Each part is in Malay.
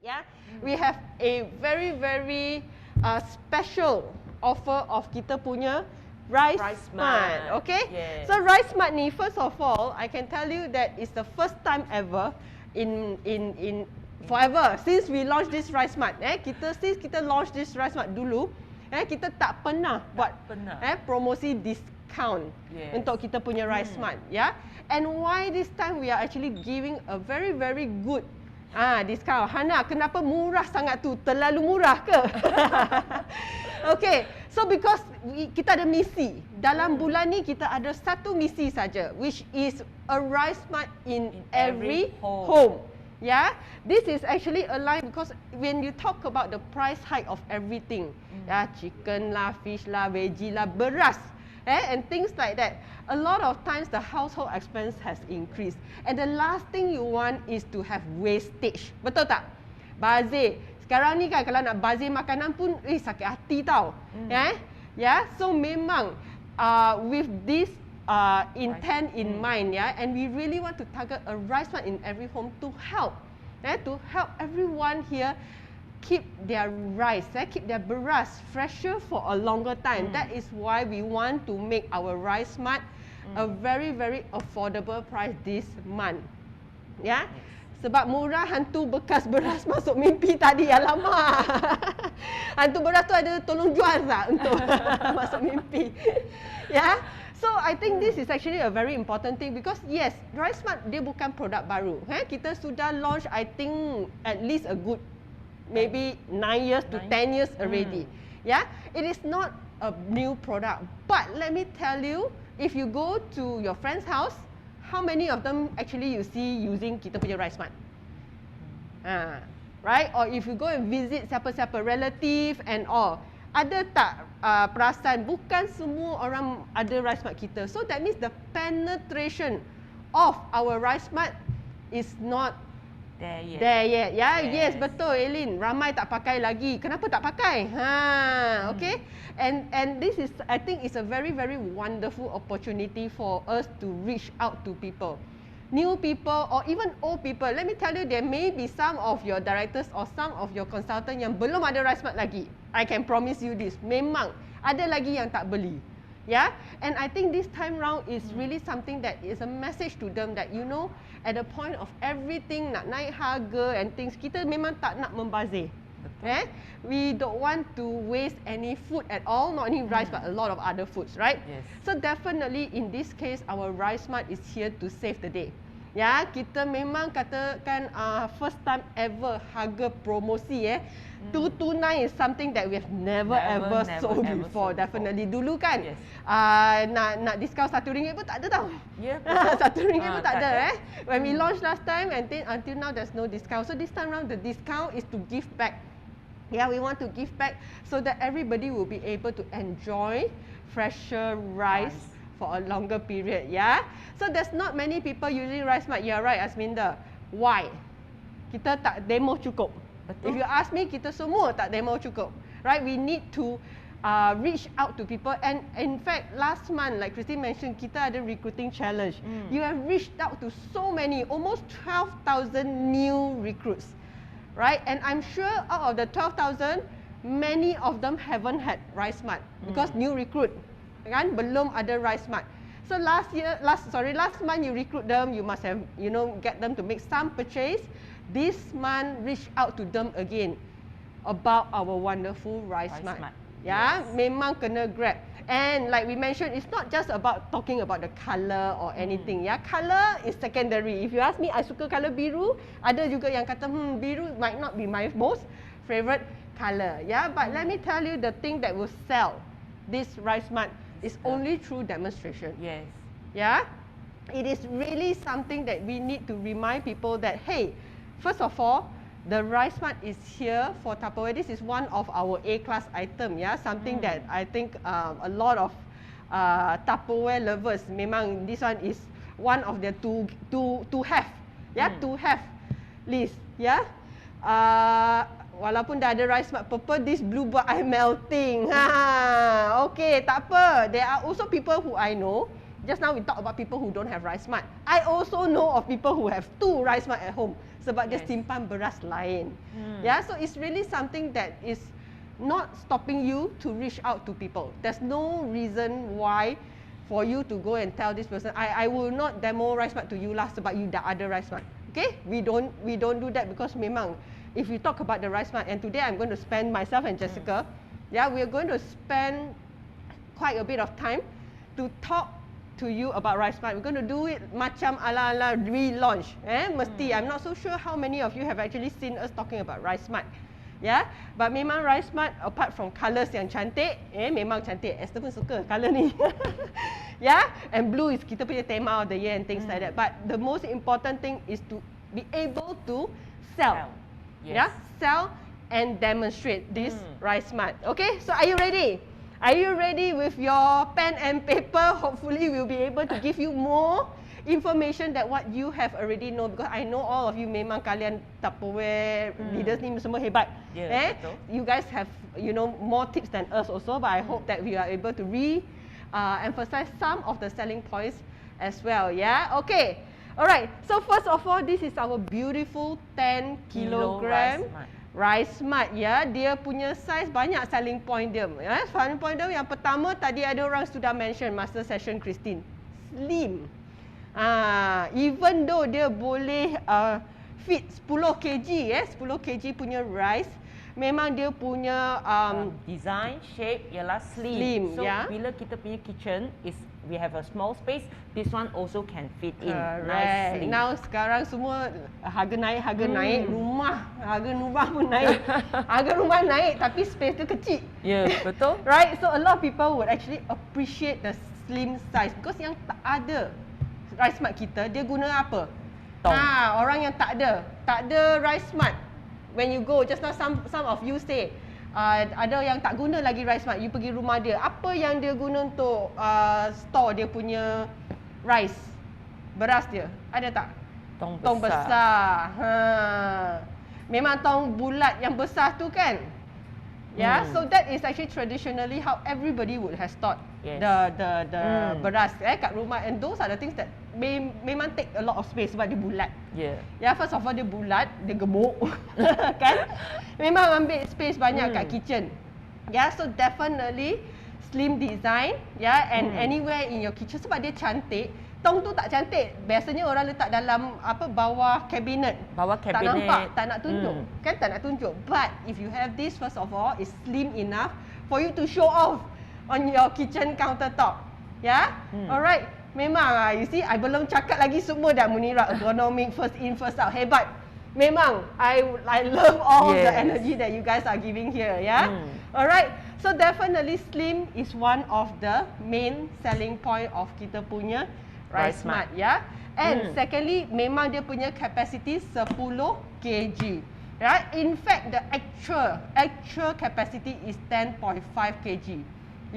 Yeah, we have a very special offer of kita punya RiceSmart. Okay, yes. so RiceSmart ni, first of all, I can tell you that it's the first time ever in forever since we launched this RiceSmart. Since kita launch this RiceSmart dulu, kita tak pernah buat promosi discount untuk kita punya RiceSmart. Yeah, and why this time we are actually giving a very good discount. Hana, kenapa murah sangat tu? Terlalu murah ke? Okay, so because kita ada misi. Dalam bulan ni kita ada satu misi saja, which is a RiceSmart in every home. Yeah, this is actually aligned because when you talk about the price hike of everything, chicken lah, fish lah, veggie lah, beras, and things like that, a lot of times the household expense has increased, and the last thing you want is to have wastage. Betul tak? Bazir. Sekarang ni kan kalau nak bazir makanan pun sakit hati tau. So memang with this intent in mind, and we really want to target a RiceSmart in every home to help everyone here keep their rice, keep their beras fresher for a longer time. That is why we want to make our RiceSmart a very affordable price this month. Yeah, sebab murah, hantu bekas beras masuk mimpi tadi. Alamak. Hantu beras tu ada tolong jual tak untuk masuk mimpi. Yeah. So I think this is actually a very important thing because yes, RiceSmart dia bukan produk baru. Kita sudah launch I think at least a good maybe 9 years to 10 years already. Yeah, it is not a new product, but let me tell you, if you go to your friend's house, how many of them actually you see using kita punya RiceSmart? Right? Or if you go and visit siapa-siapa relative and all, ada tak perasan bukan semua orang ada RiceSmart kita. So that means the penetration of our RiceSmart is not there yet. Yeah, yes, betul Eileen. Ramai tak pakai lagi. Kenapa tak pakai? Okay. And this is, I think, is a very wonderful opportunity for us to reach out to people. New people or even old people. Let me tell you, there may be some of your directors or some of your consultant yang belum ada RiceSmart lagi. I can promise you this. Memang ada lagi yang tak beli. Yeah, and I think this time round is really something that is a message to them that you know, at the point of everything nak naik harga and things, kita memang tak nak membazir. We don't want to waste any food at all, not only rice but a lot of other foods, right? Yes. So definitely in this case, our RiceSmart is here to save the day. Ya, kita memang katakan first time ever harga promosi 229 is something that we have never sold before. Definitely dulu kan nak discount RM1 pun tak ada tau. RM1 pun tak ada when we launched last time, and until now there's no discount. So this time round the discount is to give back. Yeah, we want to give back so that everybody will be able to enjoy fresher rice for a longer period. Yeah, so there's not many people using RiceSmart. You're right, Asminda. Why? Kita tak demo cukup. If you ask me, kita semua tak demo cukup, right? We need to reach out to people, and in fact last month, like Christine mentioned, kita ada recruiting challenge. You have reached out to so many, almost 12,000 new recruits, right? And I'm sure out of the 12,000, many of them haven't had RiceSmart because new recruit, kan, belum ada RiceSmart. So last month you recruit them, you must have, you know, get them to make some purchase. This month reach out to them again about our wonderful RiceSmart. Yeah, memang kena grab. And like we mentioned, it's not just about talking about the color or anything. Yeah, color is secondary. If you ask me, I suka color biru. Ada juga yang kata biru might not be my most favorite color. Yeah, but let me tell you, the thing that will sell this RiceSmart is only through demonstration. Yes. Yeah, it is really something that we need to remind people that, hey, first of all, the RiceSmart is here for Tupperware. This is one of our A-class item. Yeah, something that I think a lot of Tupperware lovers, memang this one is one of the to have. Yeah, to have list. Yeah. Walaupun dah ada RiceSmart purple, this blue buat I melting. Okay, tak apa. There are also people who I know Just now we talk about people who don't have RiceSmart. I also know of people who have 2 RiceSmart at home sebab dia simpan beras lain. Yeah, so it's really something that is not stopping you to reach out to people. There's no reason why for you to go and tell this person, I will not demo RiceSmart to you lah sebab you dah ada RiceSmart. Okay, we don't do that because memang if we talk about the RiceSmart, and today I'm going to spend myself and Jessica, yeah, we are going to spend quite a bit of time to talk to you about RiceSmart. We're going to do it macam ala-ala relaunch. Mesti. I'm not so sure how many of you have actually seen us talking about RiceSmart. Yeah, but memang RiceSmart apart from colours yang cantik, memang cantik. Esther pun suka colour ni. Yeah, and blue is kita punya tema of the year and things like that. But the most important thing is to be able to sell. Yes. Yeah, sell and demonstrate this RiceSmart. Okay, so are you ready? Are you ready with your pen and paper? Hopefully we'll be able to give you more information that what you have already know, because I know all of you memang kalian Tupperware leaders ni semua hebat. Betul. You guys have, you know, more tips than us also, but I hope that we are able to emphasize some of the selling points as well. Yeah, okay. Alright, so first of all, this is our beautiful 10 kilogram RiceSmart, ya. Dia punya size banyak selling point dia. Ya. Selling point dia yang pertama tadi ada orang sudah mention masa session Christine. Slim. Even though dia boleh fit 10 kg, 10 kg punya rice, memang dia punya design shape ialah slim. So bila kita punya kitchen we have a small space, this one also can fit in nicely. Now sekarang semua harga naik, harga rumah pun naik. Harga rumah naik tapi space tu kecil. Yeah, betul. Right? So a lot of people would actually appreciate the slim size because yang tak ada RiceSmart kita, dia guna apa? Orang yang tak ada RiceSmart. When you go, just now some of you say ada yang tak guna lagi RiceSmart. You pergi rumah dia, apa yang dia guna untuk store dia punya rice, beras dia? Ada tak? Tong besar. Memang tong bulat yang besar tu kan? Yeah, so that is actually traditionally how everybody would have stored the beras kat rumah, and those are the things that memang take a lot of space sebab dia bulat. Yeah, first of all dia bulat, dia gemuk kan? Memang ambil space banyak kat kitchen. Yeah, so definitely slim design, yeah, and anywhere in your kitchen sebab dia cantik. Tong tu tak cantik, biasanya orang letak dalam bawah cabinet. Tak nampak, tak nak tunjuk. Kan tak nak tunjuk. But if you have this, first of all, it's slim enough for you to show off on your kitchen countertop. Yeah? Alright. Memang you see, I belum cakap lagi semua dah Munira, ergonomic, first in, first out. Hebat. Memang, I love all the energy that you guys are giving here. Yeah? Alright. So definitely slim is one of the main selling point of kita punya RiceSmart, ya. And secondly, memang dia punya capacity 10 kg. Right? In fact, the actual capacity is 10.5 kg.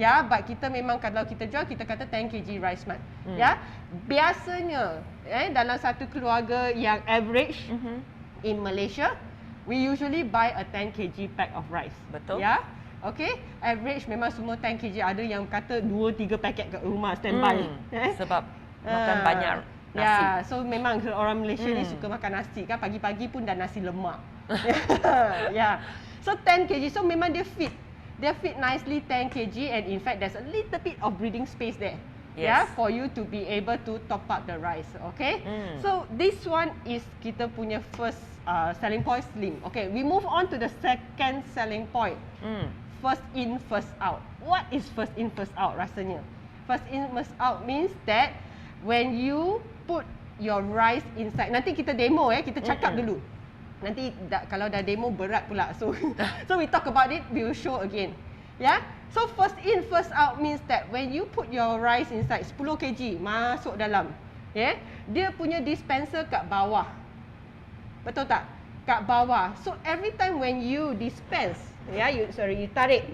Ya, but kita memang kalau kita jual, kita kata 10 kg RiceSmart. Ya. Biasanya dalam satu keluarga yang average in Malaysia, we usually buy a 10 kg pack of rice. Betul. Ya. Okay, average memang semua 10 kg. Ada yang kata 2-3 paket kat rumah standby. Sebab makan banyak nasi. Ya, so memang orang Malaysia ni suka makan nasi kan, pagi-pagi pun dah nasi lemak. Ya. So 10 kg, so memang dia fit. Dia fit nicely 10 kg, and in fact there's a little bit of breathing space there. Yeah, for you to be able to top up the rice. Okay. So this one is kita punya first selling point, slim. Okay, we move on to the second selling point. First in, first out. What is first in, first out rasanya? First in, first out means that when you put your rice inside, nanti kita demo kita cakap dulu. Nanti kalau dah demo berat pula. So we talk about it, we will show again. Yeah. So first in, first out means that when you put your rice inside 10 kg masuk dalam, dia punya dispenser kat bawah. Betul tak? Kat bawah. So every time when you dispense, you tarik,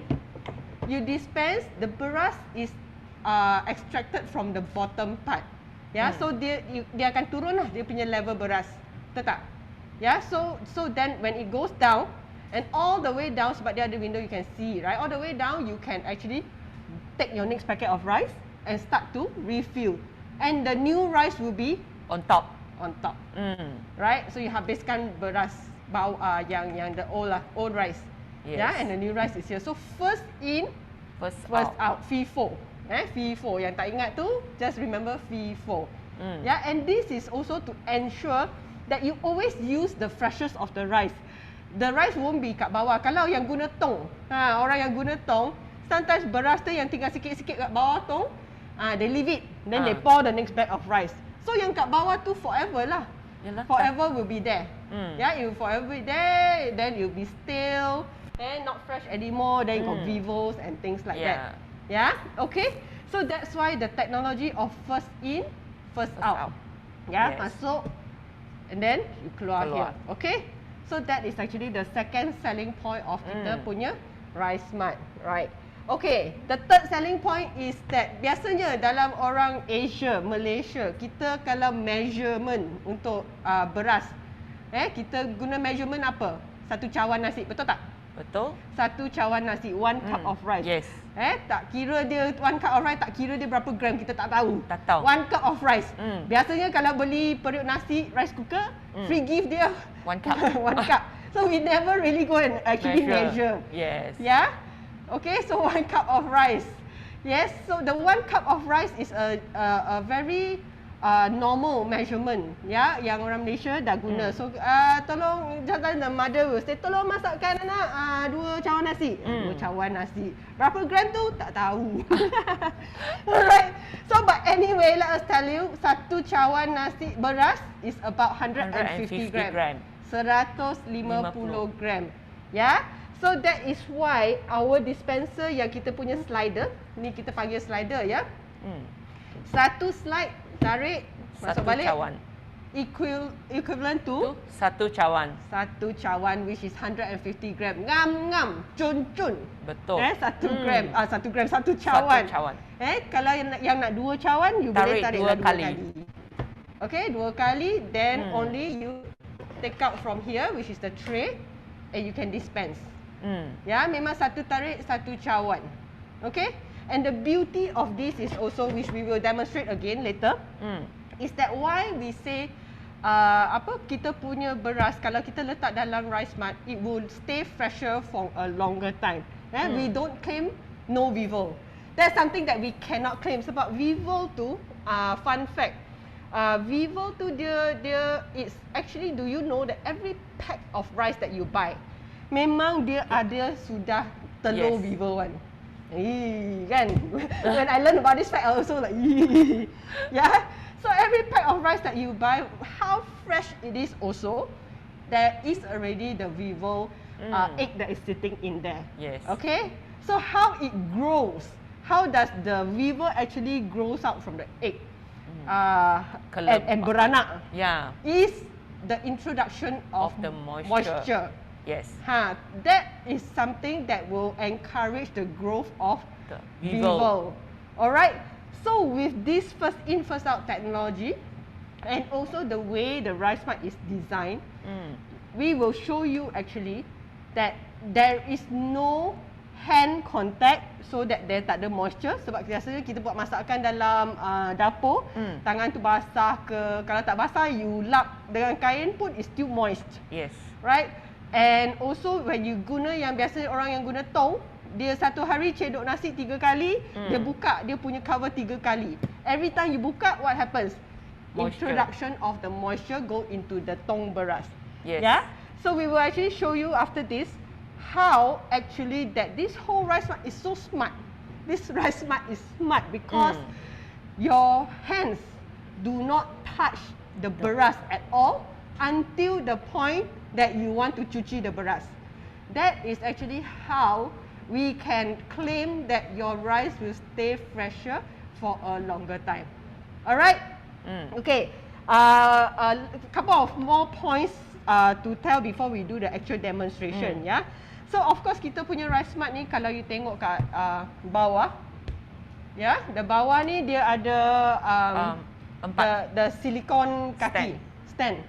you dispense, the beras is extracted from the bottom part. So dia akan turun lah dia punya level beras. Betul tak? So then when it goes down, and all the way down, sebab dia ada window you can see, right? All the way down you can actually take your next packet of rice and start to refill. and the new rice will be on top. Right? So you habiskan beras yang the old rice. Yes. Yeah, and the new rice is here. So first in, first out. FIFO. FIFO. Yang tak ingat tu, just remember FIFO. Yeah, and this is also to ensure that you always use the freshness of the rice. The rice won't be kat bawah. Kalau yang guna tong, orang yang guna tong, sometimes beras tu yang tinggal sikit-sikit kat bawah tong, they leave it, then they pour the next bag of rice. So yang kat bawah tu forever lah. Yalah, forever will be there. Yeah, it will forever be there, then it will be stale, and not fresh anymore, then you got vivos and things like that. Yeah, okay. So that's why the technology of first in, first out. Yeah, masuk, and then you keluar here. Okay. So that is actually the second selling point of kita punya RiceSmart, right? Okay, the third selling point is that biasanya dalam orang Asia, Malaysia, kita kalau measurement untuk beras, kita guna measurement apa? Satu cawan nasi, betul tak? Betul. Satu cawan nasi, 1 cup of rice. Yes. Tak kira dia 1 cup of rice, tak kira dia berapa gram, kita tak tahu. Tak tahu. 1 cup of rice. Biasanya kalau beli periuk nasi, rice cooker, free give dia 1 cup. 1 cup. So we never really go and actually measure. Yes. Yeah? Okay, so 1 cup of rice. Yes, so the 1 cup of rice is a very normal measurement, ya, yang orang Malaysia dah guna. So tolong, the mother will say, tolong masakkan anak 2 cawan nasi. 2 cawan nasi. Berapa gram tu? Tak tahu. Alright. So but anyway, let us tell you, satu cawan nasi beras is about 150 gram. 150 gram. Ya. So that is why our dispenser yang kita punya slider, ni kita panggil slider ya. Satu slide tarik masuk balik. Cawan. Equivalent to satu cawan. Satu cawan which is 150 gram. Ngam, cun. Betul. 1 gram, 1 gram, satu cawan. Satu cawan. Kalau yang nak 2 cawan, you boleh tarik 2 kali. Okay, 2 kali, then only you take out from here which is the tray and you can dispense. Ya, memang satu tarik, satu cawan. Okay? And the beauty of this is also, which we will demonstrate again later, is that why we say kita punya beras kalau kita letak dalam RiceSmart, it will stay fresher for a longer time. We don't claim no vivo. That's something that we cannot claim sebab vivo tu, fun fact, vivo tu dia it's actually, do you know that every pack of rice that you buy, memang dia ada sudah telur vivo kan? Kan? When I learn about this fact, I also like, yeah. So every pack of rice that you buy, how fresh it is also, there is already the vivo egg that is sitting in there. Yes. Okay? So how it grows? How does the vivo actually grows out from the egg and beranak? Yeah. Is the introduction of the moisture. Yes. That is something that will encourage the growth of the vivo. Alright. So with this first in first out technology, and also the way the RiceSmart is designed, we will show you actually that there is no hand contact, so that there tak ada moisture. Sebab biasanya kita buat masakan dalam dapur, tangan tu basah ke, kalau tak basah you lap dengan kain pun is still moist. Yes. Right? And also when you guna yang biasa orang yang guna tong, dia satu hari cedok nasi 3 kali, dia buka dia punya cover 3 kali. Every time you buka, what happens? Moisture. Introduction of the moisture go into the tong beras. Yes. Yeah? So we will actually show you after this how actually that this whole RiceSmart is so smart. This RiceSmart is smart because your hands do not touch the beras at all until the point that you want to cuci the beras. That is actually how we can claim that your rice will stay fresher for a longer time. Alright? Okay. A couple of more points to tell before we do the actual demonstration. Yeah. So of course kita punya RiceSmart ni, kalau you tengok kat bawah, the bawah ni dia ada the silicone kaki. stand.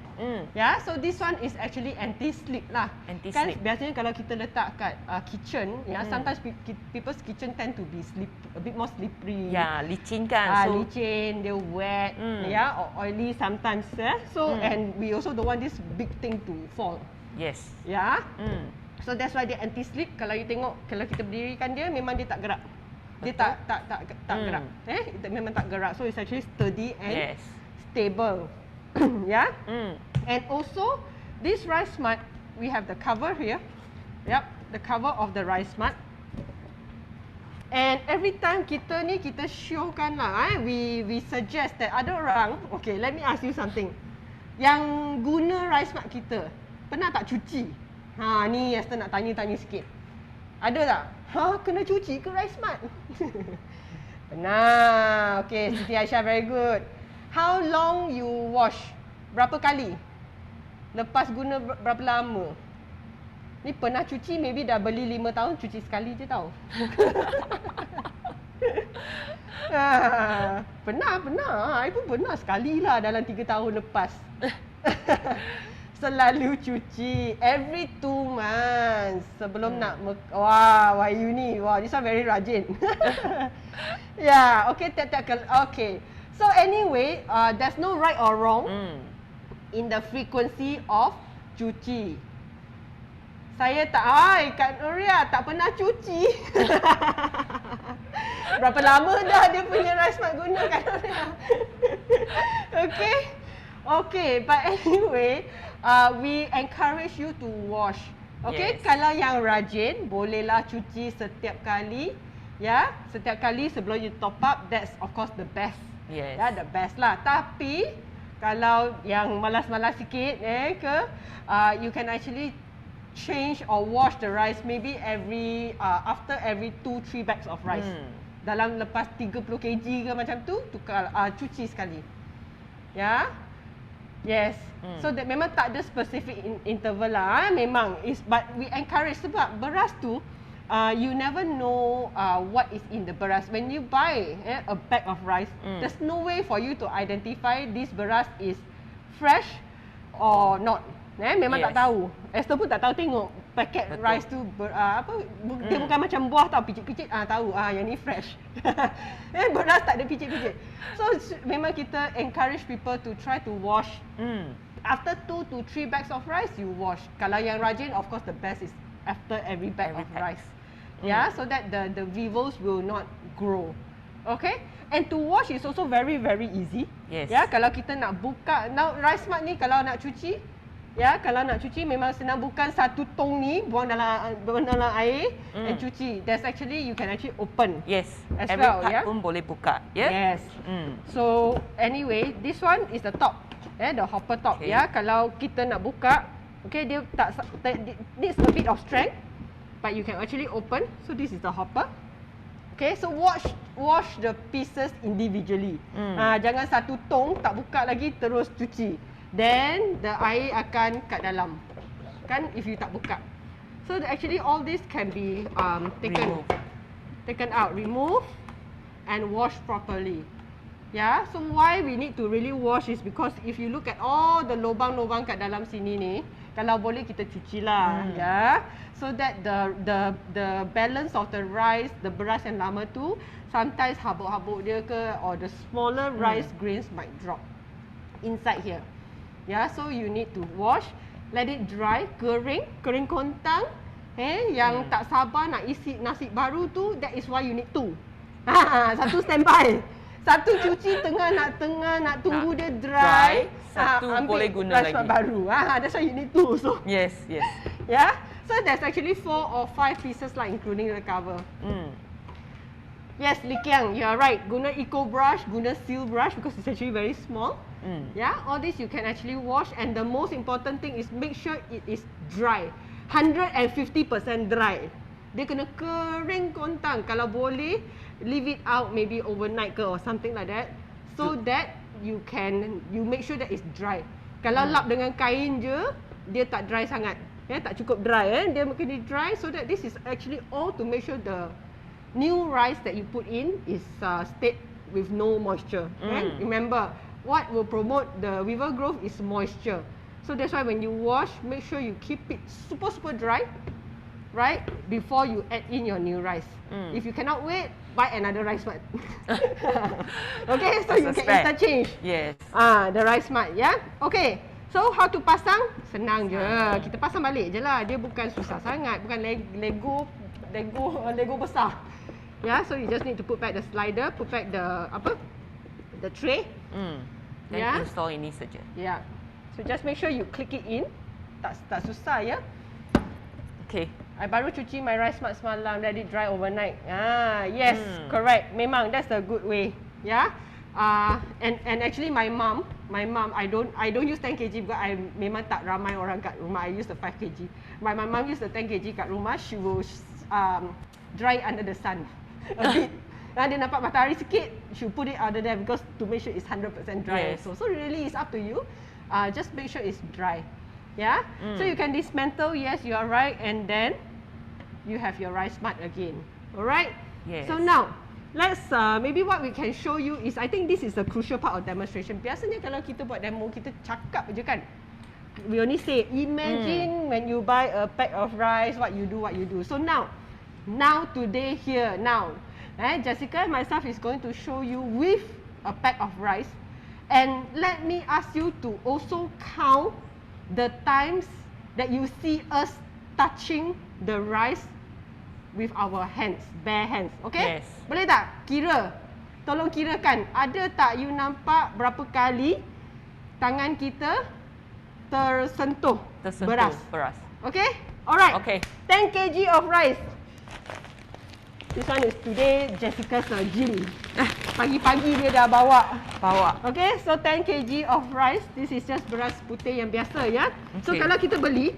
Yeah, so this one is actually anti-slip lah. Anti-slip. Kan biasanya kalau kita letak kat kitchen, sometimes people's kitchen tend to be a bit more slippery. Ya, licin kan. So, licin, dia wet, or oily sometimes. So and we also don't want this big thing to fall. Yes. Yeah. So that's why dia anti-slip. Kalau you tengok, kalau kita berdirikan dia, memang dia tak gerak. Dia tak gerak. Memang tak gerak. So it's actually sturdy and stable. Yeah. And also this RiceSmart, we have the cover here. Yep, the cover of the RiceSmart. And every time kita showkan lah, we suggest that ada orang, okay, let me ask you something. Yang guna RiceSmart kita, pernah tak cuci? Ni Esther nak tanya sikit. Ada tak? Kena cuci ke RiceSmart? Pernah. Okay, Siti Aisyah, very good. How long you wash? Berapa kali? Lepas guna berapa lama? Ni pernah cuci, maybe dah beli 5 tahun, cuci sekali je tau. Pernah. I pun pernah sekali lah dalam 3 tahun lepas. Selalu cuci every 2 months sebelum nak wah you ni, this one very rajin. Yeah, okay, okay. So anyway, there's no right or wrong in the frequency of cuci. Saya Kak Nuria tak pernah cuci. Berapa lama dah dia punya RiceSmart guna Kak Nuria? Okay, but anyway, we encourage you to wash. Okay, kalau yang rajin, bolehlah cuci setiap kali. Ya, setiap kali sebelum you top up, that's of course the best. Yes. Ya, the best lah. Tapi kalau yang malas-malas sikit, you can actually change or wash the rice maybe after every 2-3 bags of rice. Dalam lepas 30 kg ke macam tu, tukar cuci sekali. Ya. Yes. So that memang tak ada specific interval lah. Memang but we encourage sebab beras tu you never know what is in the beras. When you buy a bag of rice, there's no way for you to identify this beras is fresh or not. Memang tak tahu. Esther pun tak tahu tengok paket rice tu dia bukan macam buah tau, picit-picit tahu yang ni fresh. Beras tak ada picit-picit. So memang kita encourage people to try to wash. After 2 to 3 bags of rice, you wash. Kalau yang rajin, of course the best is after every bag of rice. Yeah, so that the weevils will not grow. Okay? And to wash is also very very easy. Yes. Ya, kalau kita nak buka, now RiceSmart ni kalau nak cuci, kalau nak cuci memang senang, bukan satu tong ni buang dalam air and cuci. There's actually, you can actually open. Yes. As Every well, part pun boleh buka. Yes. So anyway, this one is the top. The hopper top. Kalau kita nak buka, okay, dia needs a bit of strength, but you can actually open. So this is the hopper. Okay, so wash the pieces individually. Jangan satu tong tak buka lagi terus cuci. Then the air akan kat dalam. Kan if you tak buka. So actually all this can be taken out, remove and wash properly. Yeah, so why we need to really wash is because if you look at all the lubang-lubang kat dalam sini ni, kalau boleh kita cuci lah, so that the balance of the rice, the beras yang lama tu, sometimes habuk-habuk dia ke, or the smaller rice grains might drop inside here. So you need to wash, let it dry, kering kontang. Yang tak sabar nak isi nasi baru tu, that is why you need 2. Satu standby. Satu cuci nak tunggu dia dry. Satu boleh guna lagi. Baru. That's why you need 2. So yes. Yeah. So there's actually 4 or 5 pieces lah, including the cover. Yes, Li Kiang, you are right. Guna eco brush, guna seal brush because it's actually very small. Yeah, all this you can actually wash, and the most important thing is make sure it is dry. 150% dry. Dia kena kering kontang. Kalau boleh, leave it out maybe overnight ke or something like that, so that you make sure that it's dry. Kalau lap dengan kain je, dia tak dry sangat. Tak cukup dry. Dia kena dry, so that this is actually all to make sure the new rice that you put in is stayed with no moisture. Remember, what will promote the weevil growth is moisture. So that's why when you wash, make sure you keep it super dry, right? Before you add in your new rice. If you cannot wait, buy another RiceSmart. Okay, so you can interchange. Yes. The RiceSmart, yeah. Okay. So how to pasang? Senang je. Kita pasang balik je lah. Dia bukan susah sangat, bukan Lego besar. Yeah, so you just need to put back the slider, put back the the tray. Then install ini saja. Yeah. So just make sure you click it in. Tak susah ya. Okay. I baru cuci my RiceSmart semalam, let it dry overnight. Yes, correct. Memang that's a good way. Yeah. And actually my mom, I don't use 10 kg because I memang tak ramai orang kat rumah. I use the 5 kg. My mom use the 10 kg kat rumah. She will dry under the sun a bit. Dia nampak matahari sikit, she will put it under there because to make sure it's 100% dry. Yes. So really it's up to you. Just make sure it's dry. Yeah. So you can dismantle. Yes, you are right. And then you have your RiceSmart again. Alright. Yes. So now let's maybe what we can show you is, I think this is the crucial part of demonstration. Biasanya kalau kita buat demo, kita cakap je kan. We only say, imagine when you buy a pack of rice, what you do. So now today here now, Jessica and myself is going to show you with a pack of rice, and let me ask you to also count the times that you see us touching the rice with our hands, bare hands. Okay? Yes. Boleh tak? Kira. Tolong kirakan. Ada tak you nampak berapa kali tangan kita tersentuh beras? Okay? Alright. Okay. 10 kg of rice. This one is today Jessica's gym. Pagi-pagi dia dah bawa. Okay, so 10 kg of rice. This is just beras putih yang biasa, ya. So kalau kita beli,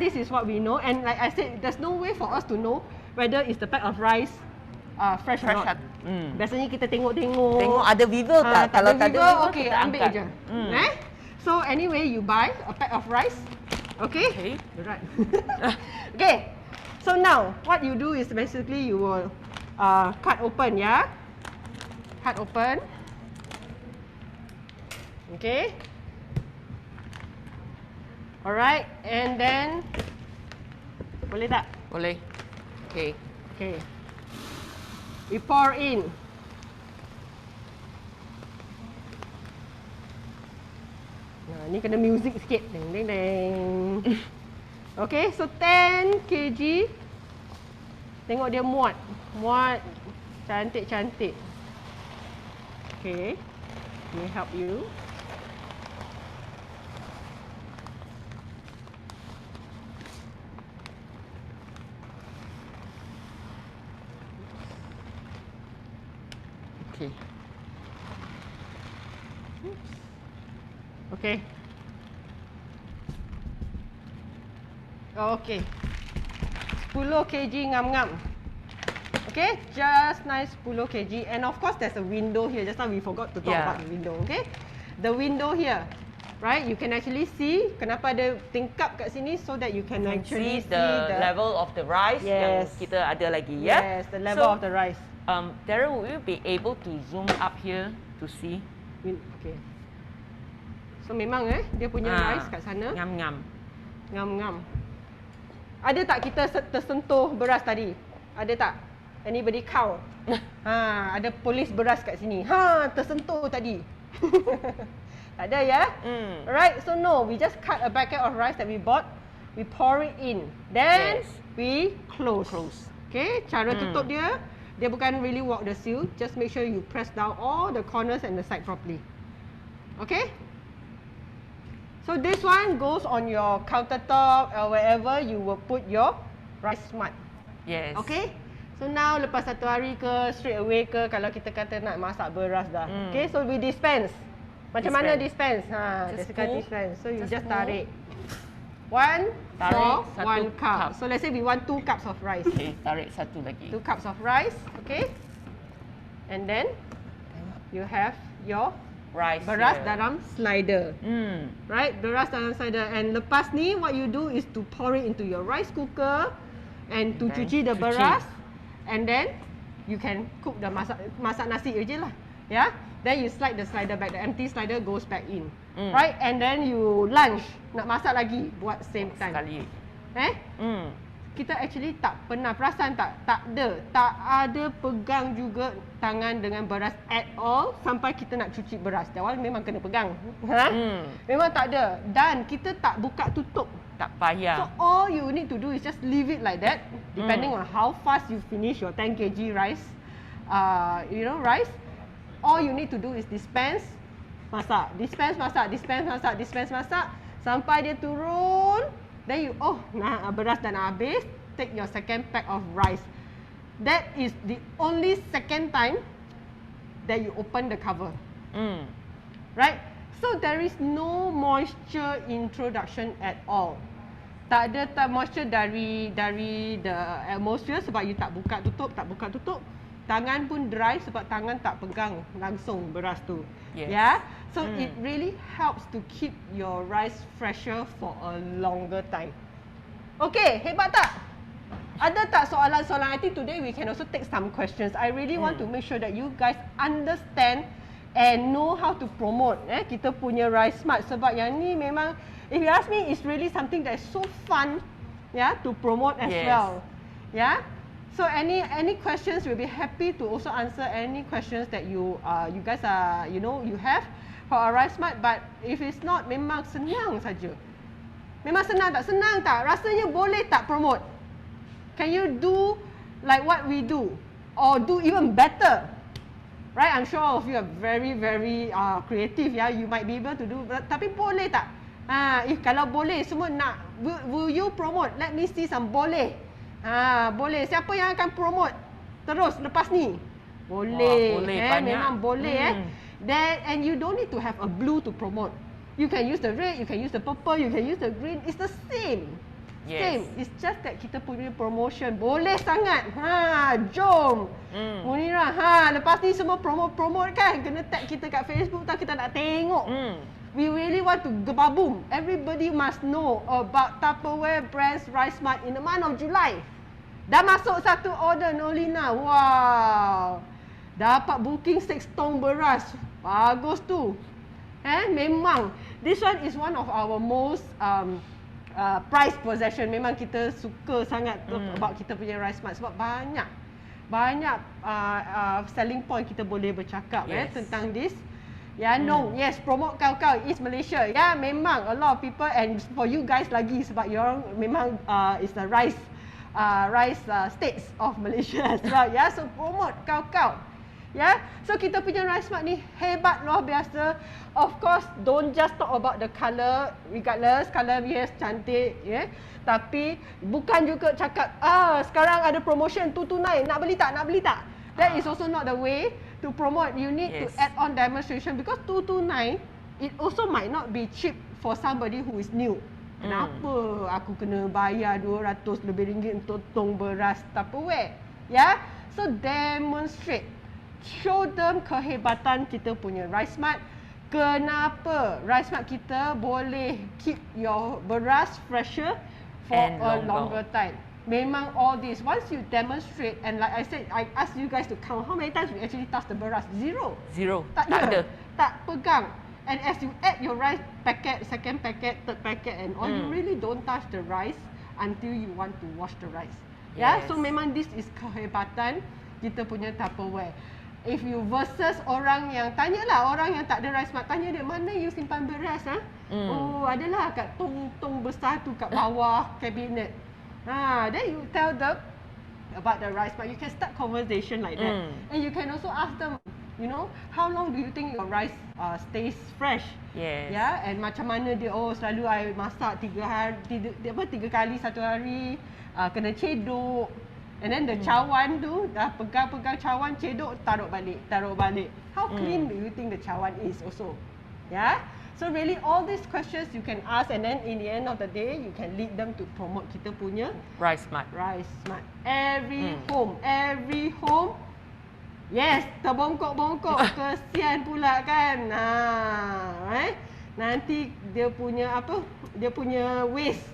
this is what we know. And like I said, there's no way for us to know whether it's the pack of rice fresh or not. Biasanya kita tengok-tengok. Tengok ada weevil tak? Kalau tak ada weevil, okay, kita ambil angkat. je. So anyway, you buy a pack of rice. Okay? Right. Okay. So now, what you do is basically you will cut open, ya. Cut open. Okay. Alright, and then boleh tak? Boleh. Okay. Okay. We pour in. Nah, ni kena music sikit. Deng deng deng. Okay, so 10 kg. Tengok dia muat. Cantik-cantik. Okay. Let me help you. Okay. Okay. Okay. 10 kg ngam-ngam. Okay, just nice 10 kg. And of course there's a window here. Just now we forgot to talk about the window. Okay, the window here, right? You can actually see kenapa ada tingkap kat sini, so that you can actually see the level of the rice yang kita ada lagi, ya. Yes, the level of the rice. Darren, will you be able to zoom up here to see? Okay. So memang dia punya rice kat sana. Ngam-ngam. Ngam-ngam. Ada tak kita tersentuh beras tadi? Ada tak? Anybody count? Ada polis beras kat sini. Tersentuh tadi. Tak ada, ya? Alright, so no, we just cut a packet of rice that we bought. We pour it in. Then we close. Okay, cara tutup dia bukan really walk the seal. Just make sure you press down all the corners and the side properly. Okay? So this one goes on your countertop or wherever you will put your RiceSmart. Yes. Okay? So now lepas satu hari ke, straight away ke, kalau kita kata nak masak beras dah. Okay, so we dispense. Macam mana dispense? Jessica dispense. So you just tarik. 1 for 1 cup. So let's say we want 2 cups of rice. Okay, tarik satu lagi. 2 cups of rice. Okay? And then you have your rice beras here. dalam slider. Right? Beras dalam slider. And lepas ni, what you do is to pour it into your rice cooker and to cuci the beras. And then you can cook the masak nasi je lah. Yeah? Then you slide the slider back. The empty slider goes back in. Right? And then you lunge. Nak masak lagi. Buat same time. Sekali. Kita actually tak pernah perasan tak? Tak ada pegang juga tangan dengan beras at all sampai kita nak cuci beras. Awal memang kena pegang. Memang tak ada. Dan kita tak buka tutup. Tak payah. So all you need to do is just leave it like that. Depending on how fast you finish your 10 kg rice. Rice. All you need to do is dispense, masak. Dispense, masak. Dispense, masak. Dispense, masak. Sampai dia turun. Then you, beras dah nak habis. Take your second pack of rice. That is the only second time that you open the cover. Right? So there is no moisture introduction at all. Tak ada moisture dari the atmosphere sebab you tak buka tutup. Tangan pun dry sebab tangan tak pegang langsung beras tu. Yes. Yeah? So it really helps to keep your rice fresher for a longer time. Okay, hebat tak? Ada tak soalan-soalan? I think today we can also take some questions. I really want to make sure that you guys understand and know how to promote kita punya RiceSmart sebab yang ni memang, if you ask me, it's really something that is so fun to promote as well. Yeah? So any questions, we'll be happy to also answer any questions that you guys are you have for our RiceSmart. But if it's not, memang senang saja. Memang senang tak? Senang tak? Rasanya boleh tak promote? Can you do like what we do or do even better? Right? I'm sure all of you are very creative. You might be able to do. Tapi boleh tak? If kalau boleh semua nak, will you promote? Let me see some boleh. Boleh. Siapa yang akan promote terus lepas ni? Boleh. Wah, boleh memang boleh Then, and you don't need to have a blue to promote. You can use the red, you can use the purple, you can use the green. It's the same. Same. It's just that kita punya promotion boleh sangat. Jom. Munira, lepas ni semua promote kan. Kena tag kita kat Facebook tak, kita nak tengok. We really want to gebaboom. Everybody must know about Tupperware Brands RiceSmart in the month of July. Dah masuk satu order, Nolina. Wow. Dapat booking 6 tong beras. Bagus tu. Memang. This one is one of our most price possession. Memang kita suka sangat about kita punya RiceSmart sebab banyak selling point kita boleh bercakap tentang this. Promote kau is Malaysia. Memang a lot of people, and for you guys lagi sebab you orang memang is the rice states of Malaysia as well. So promote kau. So kita punya RiceSmart ni hebat luar biasa. Of course, don't just talk about the colour, regardless colour cantik, tapi bukan juga cakap sekarang ada promotion 229, nak beli tak? That is also not the way to promote. You need to add on demonstration because 229 it also might not be cheap for somebody who is new. Kenapa aku kena bayar 200 lebih ringgit untuk tong beras Tupperware? So demonstrate. Show them kehebatan kita punya RiceSmart. Kenapa RiceSmart kita boleh keep your beras fresher for a longer time. Memang all this, once you demonstrate, and like I said, I ask you guys to count how many times we actually touch the beras. Zero. Tak ada. Tak pegang. And as you add your rice packet, second packet, third packet and all, you really don't touch the rice until you want to wash the rice. So memang this is kehebatan kita punya Tupperware. If you versus orang yang, tanyalah orang yang tak ada RiceSmart, tanya dia, mana you simpan beras? Oh, adalah kat tong besar tu kat bawah kabinet. Then you tell them about the RiceSmart. You can start conversation like that. And you can also ask them, how long do you think your rice stays fresh? And macam mana dia, selalu I masak 3 kali satu hari, kena cedok. And then the cawan tu, dah pegang cawan, cedok, taruh balik. How clean do you think the cawan is also? So really all these questions you can ask, and then in the end of the day you can lead them to promote kita punya RiceSmart. Every home. Yes, terbongkok-bongkok. Kesian pula kan. Nanti dia punya waste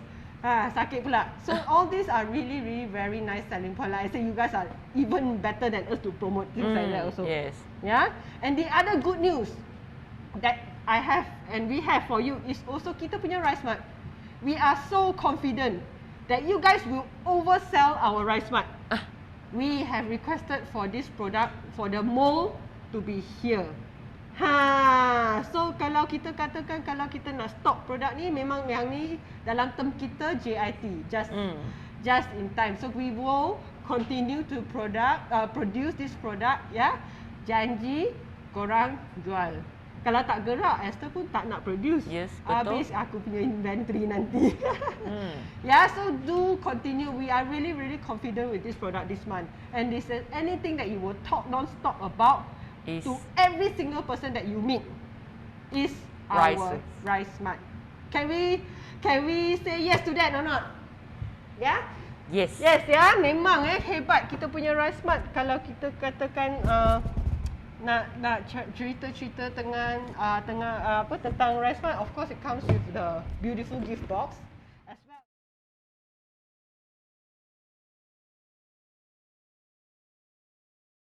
Sakit pula. So all these are really very nice selling point. Like I say, you guys are even better than us to promote things like that also. Yes. Yeah. And the other good news that I have and we have for you is also kita punya RiceSmart. We are so confident that you guys will oversell our RiceSmart. We have requested for this product for the mold to be here. So kalau kita katakan kalau kita nak stok produk ni, memang yang ni dalam term kita JIT, just in time. So we will continue to produce this product, ya. Janji korang jual. Kalau tak gerak, Esther pun tak nak produce. Yes, betul. Habis aku punya inventory nanti. Yeah, so do continue. We are really confident with this product this month. And this is anything that you will talk non-stop about to every single person that you meet is our RiceSmart. Can we say yes to that or not? Yeah? Yes. Yes ya, memang hebat kita punya RiceSmart. Kalau kita katakan nak cerita tentang RiceSmart, of course it comes with the beautiful gift box.